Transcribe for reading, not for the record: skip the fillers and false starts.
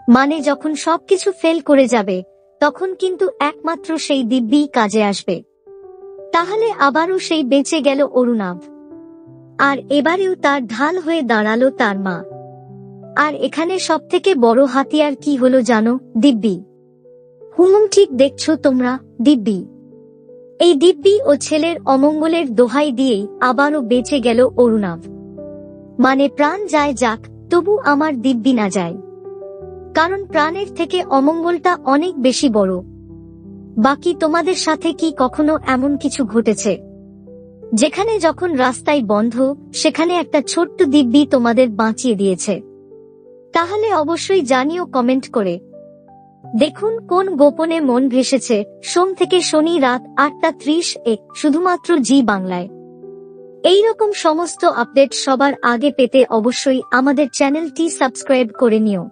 মানে যখন সবকিছু ফেল করে যাবে তখন কিন্তু একমাত্র সেই দিব্যিই কাজে আসবে। তাহলে আবারও সেই বেঁচে গেল অরুণাভ। আর এবারেও তার ঢাল হয়ে দাঁড়ালো তার মা। আর এখানে সবথেকে বড় হাতিয়ার কি হলো জানো? দিব্যি। ঠিক দেখছো তোমরা, দিব্যি। এই দিব্যি ও ছেলের অমঙ্গলের দোহাই দিয়েই আবারও বেঁচে গেল অরুণাভ। মানে প্রাণ যায় যাক, তবু আমার দিব্যি না যায়। কারণ প্রাণের থেকে অমঙ্গলটা অনেক বেশি বড়। বাকি তোমাদের সাথে কি কখনো এমন কিছু ঘটেছে যেখানে যখন রাস্তায় বন্ধ সেখানে একটা ছোট্ট দিব্যি তোমাদের বাঁচিয়ে দিয়েছে? তাহলে অবশ্যই জানিও কমেন্ট করে। দেখুন কোন গোপনে মন ভেসেছে, সোম থেকে শনি রাত 8:30 শুধুমাত্র জি বাংলায়। এইরকম সমস্ত আপডেট সবার আগে পেতে অবশ্যই আমাদের চ্যানেলটি সাবস্ক্রাইব করে নিও।